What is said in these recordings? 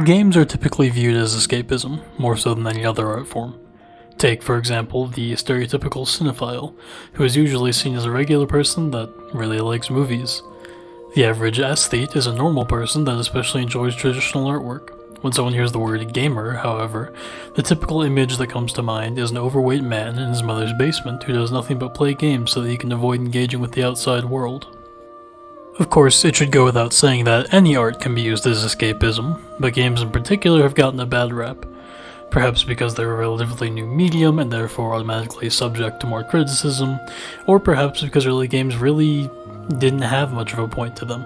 Games are typically viewed as escapism, more so than any other art form. Take, for example, the stereotypical cinephile, who is usually seen as a regular person that really likes movies. The average aesthete is a normal person that especially enjoys traditional artwork. When someone hears the word gamer, however, the typical image that comes to mind is an overweight man in his mother's basement who does nothing but play games so that he can avoid engaging with the outside world. Of course, it should go without saying that any art can be used as escapism, but games in particular have gotten a bad rap. Perhaps because they're a relatively new medium and therefore automatically subject to more criticism, or perhaps because early games really didn't have much of a point to them.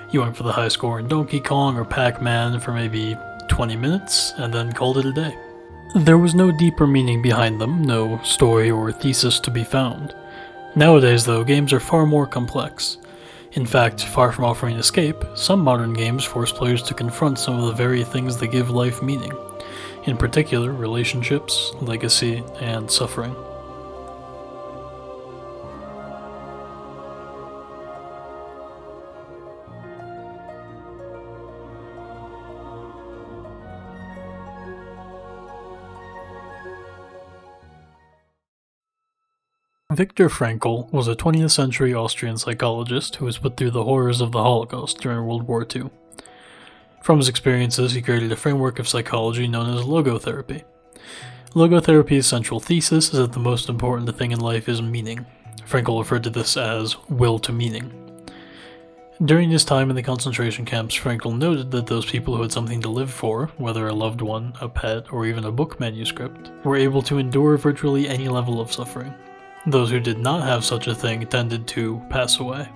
You went for the high score in Donkey Kong or Pac-Man for maybe 20 minutes, and then called it a day. There was no deeper meaning behind them, no story or thesis to be found. Nowadays, though, games are far more complex. In fact, far from offering escape, some modern games force players to confront some of the very things that give life meaning. In particular, relationships, legacy, and suffering. Viktor Frankl was a 20th century Austrian psychologist who was put through the horrors of the Holocaust during World War II. From his experiences, he created a framework of psychology known as Logootherapy. Logotherapy's central thesis is that the most important thing in life is meaning. Frankl referred to this as will to meaning. During his time in the concentration camps, Frankl noted that those people who had something to live for, whether a loved one, a pet, or even a book manuscript, were able to endure virtually any level of suffering. Those who did not have such a thing tended to pass away.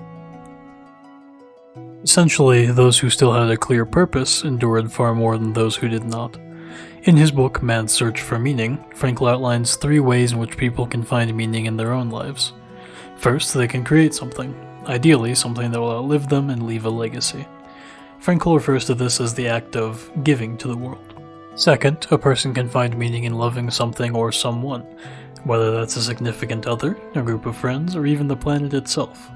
Essentially, those who still had a clear purpose endured far more than those who did not. In his book, Man's Search for Meaning, Frankl outlines 3 ways in which people can find meaning in their own lives. First, they can create something, ideally something that will outlive them and leave a legacy. Frankl refers to this as the act of giving to the world. Second, a person can find meaning in loving something or someone, whether that's a significant other, a group of friends, or even the planet itself.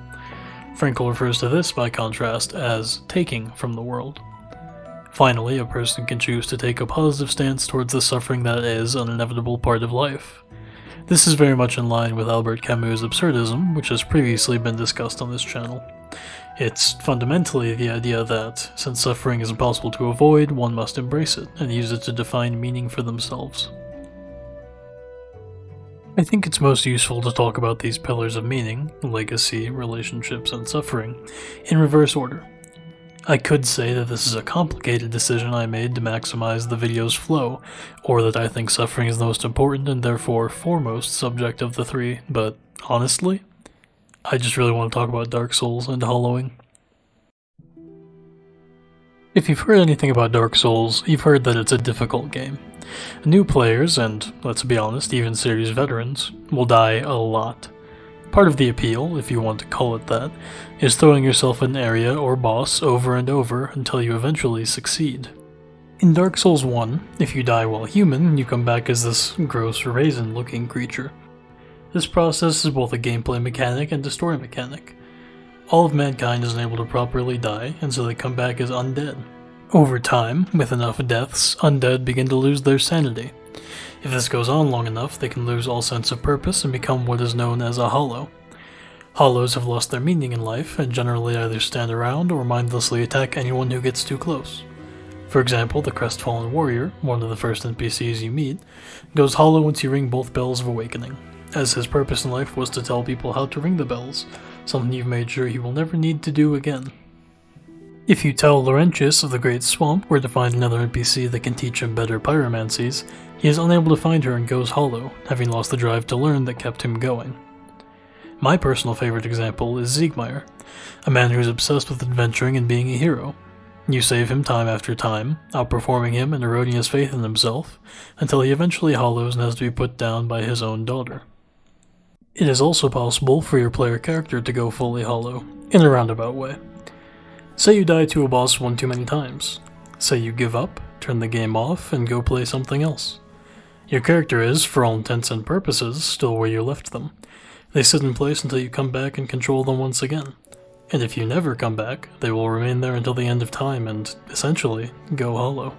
Frankl refers to this, by contrast, as taking from the world. Finally, a person can choose to take a positive stance towards the suffering that is an inevitable part of life. This is very much in line with Albert Camus' absurdism, which has previously been discussed on this channel. It's fundamentally the idea that, since suffering is impossible to avoid, one must embrace it and use it to define meaning for themselves. I think it's most useful to talk about these pillars of meaning, legacy, relationships, and suffering, in reverse order. I could say that this is a complicated decision I made to maximize the video's flow, or that I think suffering is the most important and therefore foremost subject of the 3, but honestly, I just really want to talk about Dark Souls and hollowing. If you've heard anything about Dark Souls, you've heard that it's a difficult game. New players, and let's be honest, even series veterans, will die a lot. Part of the appeal, if you want to call it that, is throwing yourself at an area or boss over and over until you eventually succeed. In Dark Souls 1, if you die while human, you come back as this gross raisin-looking creature. This process is both a gameplay mechanic and a story mechanic. All of mankind is unable to properly die, and so they come back as undead. Over time, with enough deaths, undead begin to lose their sanity. If this goes on long enough, they can lose all sense of purpose and become what is known as a hollow. Hollows have lost their meaning in life, and generally either stand around or mindlessly attack anyone who gets too close. For example, the Crestfallen Warrior, one of the first NPCs you meet, goes hollow once you ring both bells of awakening, as his purpose in life was to tell people how to ring the bells, something you've made sure he will never need to do again. If you tell Laurentius of the Great Swamp where to find another NPC that can teach him better pyromancies, he is unable to find her and goes hollow, having lost the drive to learn that kept him going. My personal favorite example is Siegmeyer, a man who is obsessed with adventuring and being a hero. You save him time after time, outperforming him and eroding his faith in himself, until he eventually hollows and has to be put down by his own daughter. It is also possible for your player character to go fully hollow, in a roundabout way. Say you die to a boss one too many times. Say you give up, turn the game off, and go play something else. Your character is, for all intents and purposes, still where you left them. They sit in place until you come back and control them once again. And if you never come back, they will remain there until the end of time and, essentially, go hollow.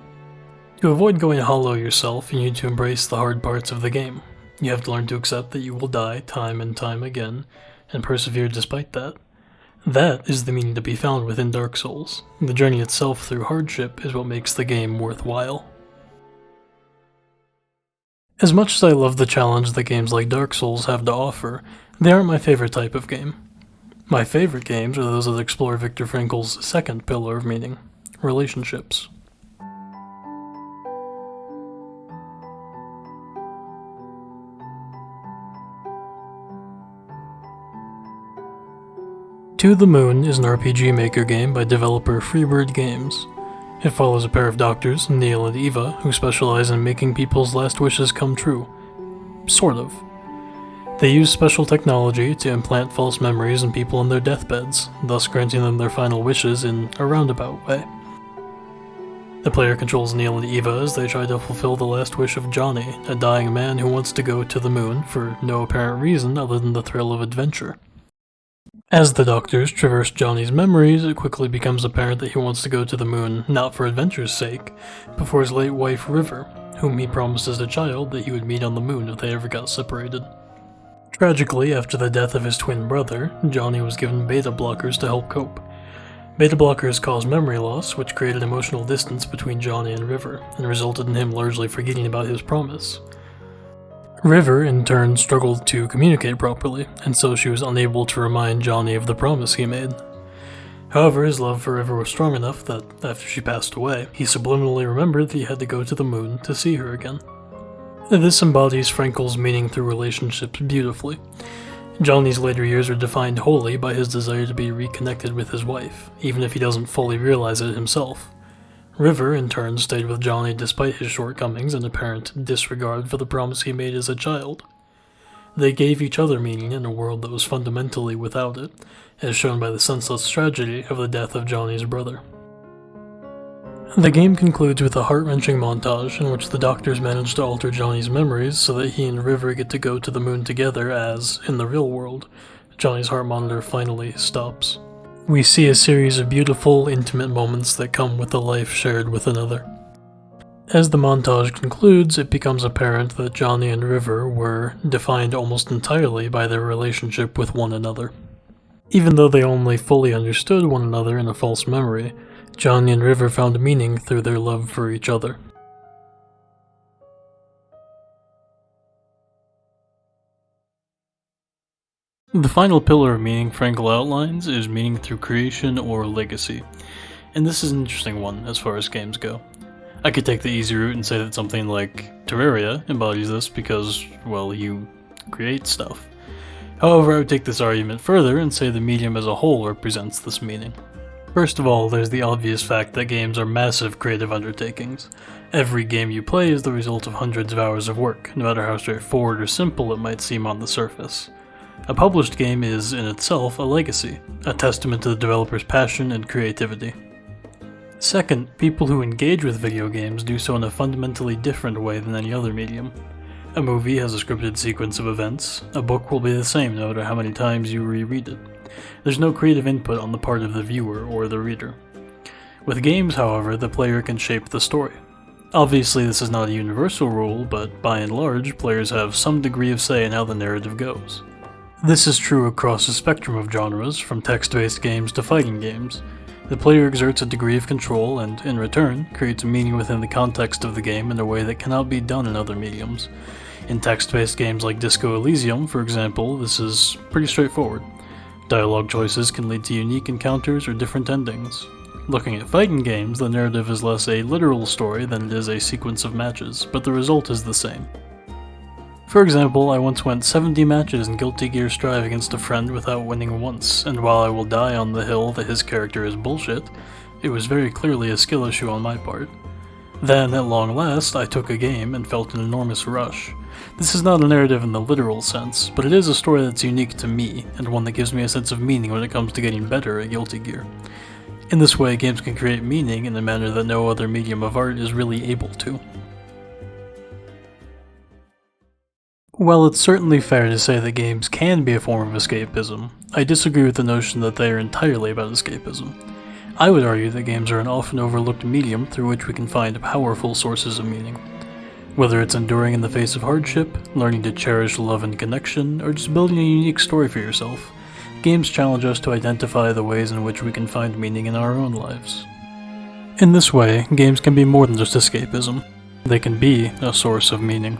To avoid going hollow yourself, you need to embrace the hard parts of the game. You have to learn to accept that you will die time and time again, and persevere despite that. That is the meaning to be found within Dark Souls. The journey itself through hardship is what makes the game worthwhile. As much as I love the challenge that games like Dark Souls have to offer, they aren't my favorite type of game. My favorite games are those that explore Viktor Frankl's second pillar of meaning: relationships. To the Moon is an RPG Maker game by developer Freebird Games. It follows a pair of doctors, Neil and Eva, who specialize in making people's last wishes come true. Sort of. They use special technology to implant false memories in people on their deathbeds, thus granting them their final wishes in a roundabout way. The player controls Neil and Eva as they try to fulfill the last wish of Johnny, a dying man who wants to go to the moon for no apparent reason other than the thrill of adventure. As the doctors traverse Johnny's memories, it quickly becomes apparent that he wants to go to the moon not for adventure's sake, but for his late wife River, whom he promised as a child that he would meet on the moon if they ever got separated. Tragically, after the death of his twin brother, Johnny was given beta blockers to help cope. Beta blockers caused memory loss, which created emotional distance between Johnny and River, and resulted in him largely forgetting about his promise. River, in turn, struggled to communicate properly, and so she was unable to remind Johnny of the promise he made. However, his love for River was strong enough that, after she passed away, he subliminally remembered that he had to go to the moon to see her again. This embodies Frankl's meaning through relationships beautifully. Johnny's later years are defined wholly by his desire to be reconnected with his wife, even if he doesn't fully realize it himself. River, in turn, stayed with Johnny despite his shortcomings and apparent disregard for the promise he made as a child. They gave each other meaning in a world that was fundamentally without it, as shown by the senseless tragedy of the death of Johnny's brother. The game concludes with a heart-wrenching montage in which the doctors manage to alter Johnny's memories so that he and River get to go to the moon together as, in the real world, Johnny's heart monitor finally stops. We see a series of beautiful, intimate moments that come with a life shared with another. As the montage concludes, it becomes apparent that Johnny and River were defined almost entirely by their relationship with one another. Even though they only fully understood one another in a false memory, Johnny and River found meaning through their love for each other. The final pillar of meaning Frankl outlines is meaning through creation or legacy, and this is an interesting one as far as games go. I could take the easy route and say that something like Terraria embodies this because, well, you create stuff. However, I would take this argument further and say the medium as a whole represents this meaning. First of all, there's the obvious fact that games are massive creative undertakings. Every game you play is the result of hundreds of hours of work, no matter how straightforward or simple it might seem on the surface. A published game is, in itself, a legacy, a testament to the developer's passion and creativity. Second, people who engage with video games do so in a fundamentally different way than any other medium. A movie has a scripted sequence of events. A book will be the same no matter how many times you reread it. There's no creative input on the part of the viewer or the reader. With games, however, the player can shape the story. Obviously, this is not a universal rule, but by and large, players have some degree of say in how the narrative goes. This is true across a spectrum of genres, from text-based games to fighting games. The player exerts a degree of control and, in return, creates meaning within the context of the game in a way that cannot be done in other mediums. In text-based games like Disco Elysium, for example, this is pretty straightforward. Dialogue choices can lead to unique encounters or different endings. Looking at fighting games, the narrative is less a literal story than it is a sequence of matches, but the result is the same. For example, I once went 70 matches in Guilty Gear Strive against a friend without winning once, and while I will die on the hill that his character is bullshit, it was very clearly a skill issue on my part. Then, at long last, I took a game and felt an enormous rush. This is not a narrative in the literal sense, but it is a story that's unique to me, and one that gives me a sense of meaning when it comes to getting better at Guilty Gear. In this way, games can create meaning in a manner that no other medium of art is really able to. While it's certainly fair to say that games can be a form of escapism, I disagree with the notion that they are entirely about escapism. I would argue that games are an often overlooked medium through which we can find powerful sources of meaning. Whether it's enduring in the face of hardship, learning to cherish love and connection, or just building a unique story for yourself, games challenge us to identify the ways in which we can find meaning in our own lives. In this way, games can be more than just escapism. They can be a source of meaning.